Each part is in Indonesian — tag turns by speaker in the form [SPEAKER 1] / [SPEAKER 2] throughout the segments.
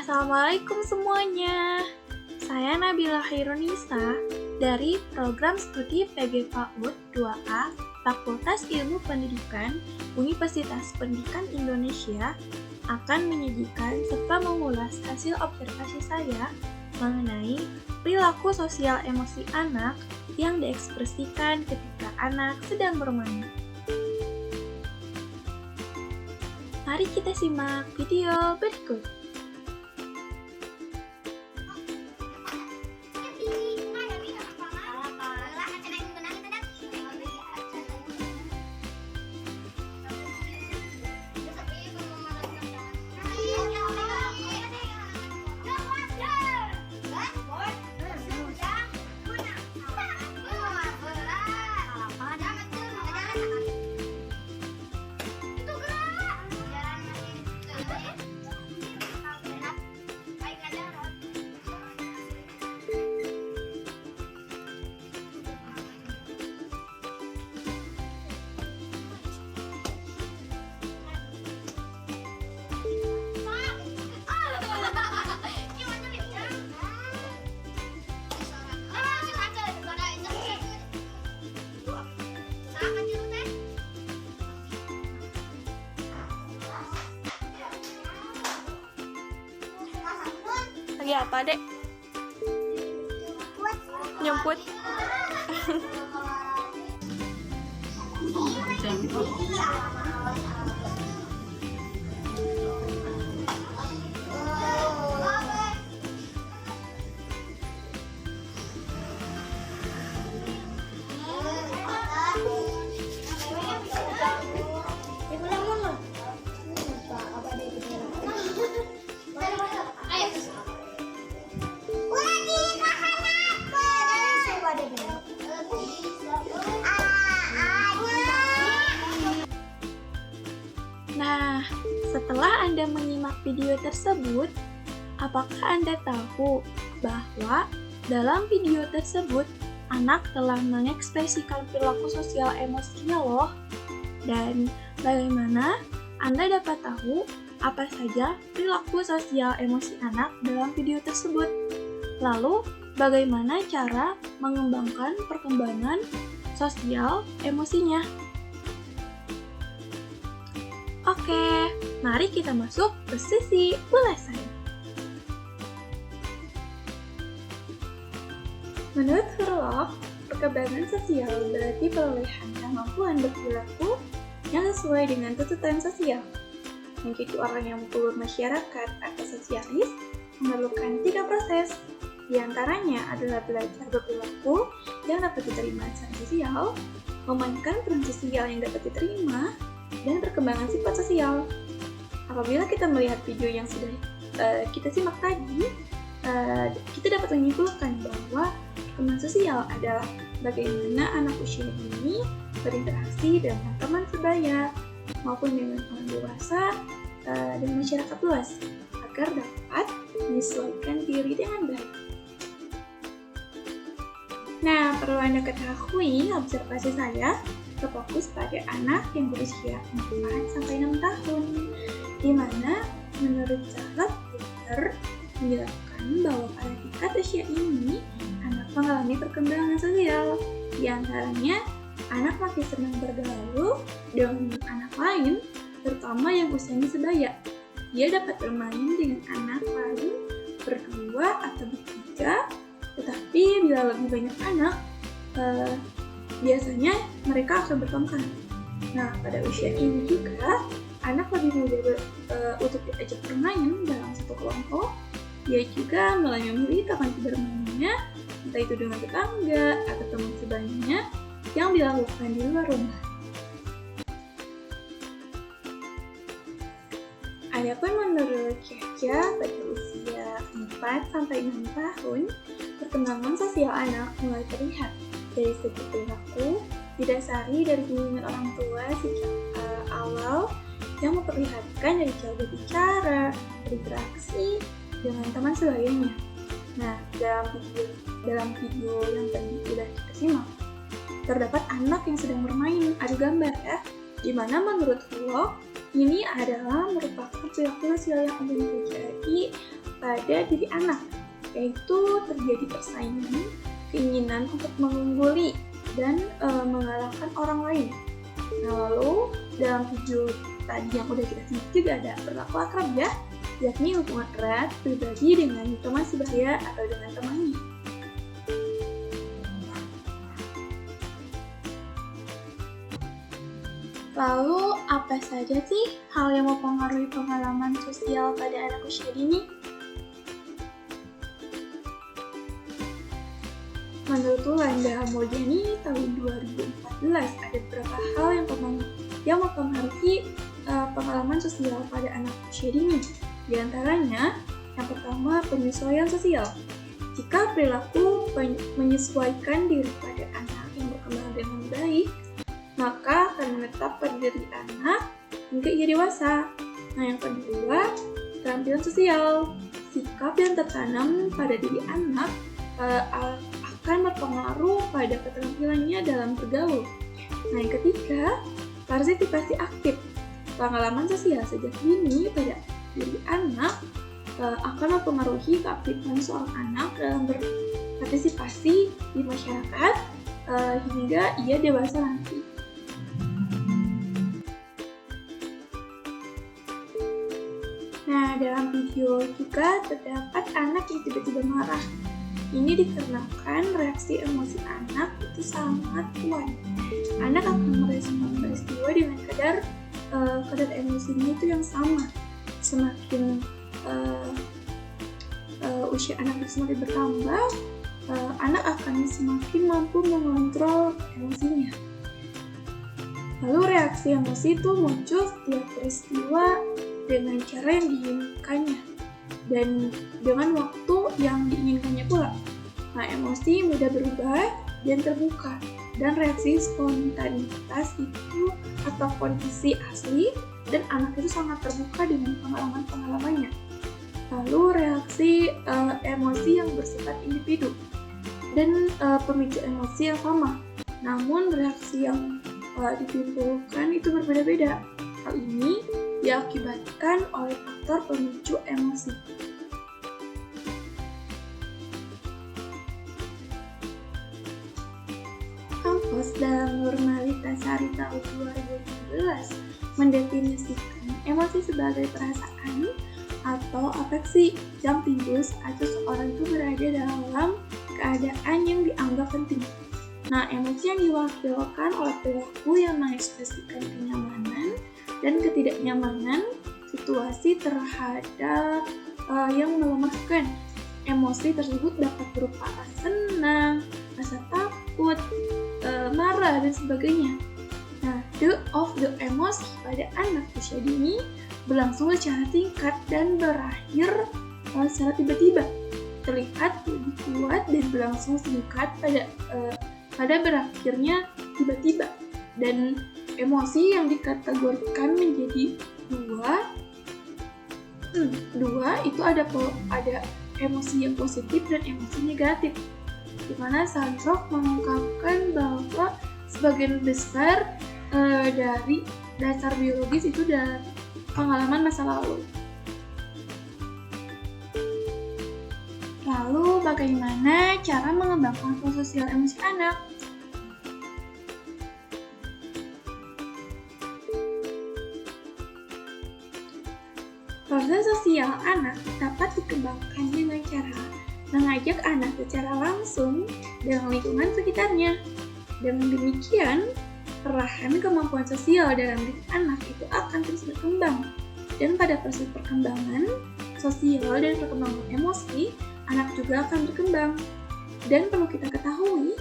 [SPEAKER 1] Assalamualaikum semuanya. Saya Nabila Khairunisa dari Program Studi PG PAUD 2A Fakultas Ilmu Pendidikan Universitas Pendidikan Indonesia akan menyajikan serta mengulas hasil observasi saya mengenai perilaku sosial emosi anak yang diekspresikan ketika anak sedang bermain. Mari kita simak video berikut. Lagi apa, Dek? Nyemput. Nah, setelah Anda menyimak video tersebut, apakah Anda tahu bahwa dalam video tersebut anak telah mengekspresikan perilaku sosial emosinya loh? Dan bagaimana Anda dapat tahu apa saja perilaku sosial emosi anak dalam video tersebut? Lalu, bagaimana cara mengembangkan perkembangan sosial emosinya? Oke, mari kita masuk ke sesi ulasan. Menurut Hurlock, perkembangan sosial berarti perolehan kemampuan berperilaku yang sesuai dengan tuntutan sosial. Menjadi orang yang bermasyarakat atau sosialis memerlukan 3 proses. Di antaranya adalah belajar berperilaku yang dapat diterima secara sosial, memainkan peran sosial yang dapat diterima, dan perkembangan sifat sosial. Apabila kita melihat video yang sudah kita simak tadi, kita dapat menyimpulkan bahwa perkembangan sosial adalah bagaimana anak usia ini berinteraksi dengan teman sebaya maupun dengan orang dewasa dan masyarakat luas agar dapat menyesuaikan diri dengan baik. Nah, perlu Anda ketahui observasi saya terfokus pada anak yang berusia 4-6 tahun, di mana menurut Charles Richter menjelaskan bahwa pada tingkat usia ini anak mengalami perkembangan sosial. Di antaranya, anak makin senang bergaul dengan anak lain, terutama yang usianya sebaya. Dia dapat bermain dengan anak lain berdua atau bertiga, tetapi bila lebih banyak anak, biasanya mereka akan bertengkar. Nah, pada usia ini juga, anak lebih mudah untuk diajak bermain dalam satu kelompok. Dia juga mulai memilih teman bermainnya, entah itu dengan tetangga atau teman sebayanya yang dilakukan di luar rumah. Adapun menurut Caca, pada usia 4-6 tahun, perkembangan sosial anak mulai terlihat dari segi perilaku, didasari dari bimbingan orang tua sejak awal yang memperlihatkan dari cara berbicara, berinteraksi dengan teman sebayanya. Nah, dalam video yang tadi sudah kita simak, terdapat anak yang sedang bermain, ada gambar ya, di mana menurut Hurlock ini adalah merupakan perilaku sosial yang umum terjadi pada diri anak, yaitu terjadi persaingan, keinginan untuk mengungguli, dan mengalahkan orang lain. Nah, lalu dalam video tadi yang udah kita simak juga ada berlaku akrab ya, yakni hubungan erat pribadi dengan teman sebaya atau dengan temannya. Lalu, apa saja sih hal yang mempengaruhi pengalaman sosial pada anak usia dini? Menurut Landa Hamodiani tahun 2014, ada beberapa hal yang mempengaruhi pengalaman sosial pada anak usia dini. Di antaranya, yang pertama, penyesuaian sosial. Jika perilaku menyesuaikan diri pada anak yang berkembang dengan baik, maka akan menetap pada diri anak hingga ia dewasa. Nah, yang kedua, keterampilan sosial. Sikap yang tertanam pada diri anak akan berpengaruh pada keterampilannya dalam bergaul. Nah, yang ketiga, partisipasi aktif. Pengalaman sosial sejak dini pada diri anak akan mempengaruhi keaktifan seorang anak dalam berpartisipasi di masyarakat hingga ia dewasa nanti. Nah, dalam video juga terdapat anak yang tiba-tiba marah. Ini dikarenakan reaksi emosi anak itu sangat kuat. Anak akan merespon peristiwa dengan kadar emosinya itu yang sama. Semakin usia anak itu semakin bertambah, anak akan semakin mampu mengontrol emosinya. Lalu reaksi emosi itu muncul setiap peristiwa dengan cara yang diinginkannya dan dengan waktu yang diinginkannya pula. Nah, emosi mudah berubah dan terbuka, dan reaksi spontanitas itu atau kondisi asli, dan anak itu sangat terbuka dengan pengalaman-pengalamannya. Lalu reaksi emosi yang bersifat individu dan pemicu emosi yang sama, namun reaksi yang ditimbulkan itu berbeda-beda. Hal ini diakibatkan oleh faktor pemicu emosi. Kampus dalam Normalitas Hari tahun 2015 mendefinisikan emosi sebagai perasaan atau afeksi yang timbul saat seseorang itu berada dalam keadaan yang dianggap penting. Nah, emosi yang diwakilkan oleh perilaku yang mengekspresikan kenyamanan dan ketidaknyamanan situasi terhadap yang melemahkan. Emosi tersebut dapat berupa rasa senang, rasa takut, marah, dan sebagainya. Nah, the emosi pada anak usia dini berlangsung secara singkat dan berakhir secara tiba-tiba. Terlihat lebih kuat dan berlangsung singkat pada berakhirnya tiba-tiba. Dan emosi yang dikategorikan menjadi dua itu ada emosi yang positif dan emosi negatif, di mana Sandrock mengungkapkan bahwa sebagian besar dari dasar biologis itu dari pengalaman masa lalu. Lalu bagaimana cara mengembangkan sosial emosi anak? Proses sosial anak dapat dikembangkan dengan cara mengajak anak secara langsung dengan lingkungan sekitarnya. Dengan demikian, perahan kemampuan sosial dalam diri anak itu akan terus berkembang. Dan pada proses perkembangan sosial dan perkembangan emosi, anak juga akan berkembang. Dan perlu kita ketahui,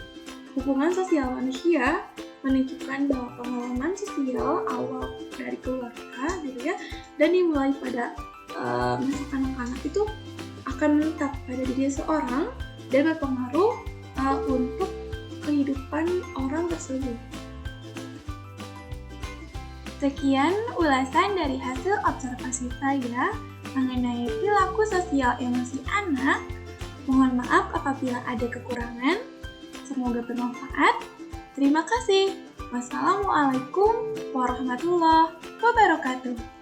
[SPEAKER 1] hubungan sosial manusia menunjukkan bahwa pengalaman sosial awal dari keluarga gitu ya, dan dimulai pada masa kanak-kanak itu akan menetap pada diri seorang dan berpengaruh untuk kehidupan orang tersebut. Sekian ulasan dari hasil observasi saya mengenai perilaku sosial emosi anak. Mohon maaf apabila ada kekurangan. Semoga bermanfaat. Terima kasih. Wassalamualaikum warahmatullahi wabarakatuh.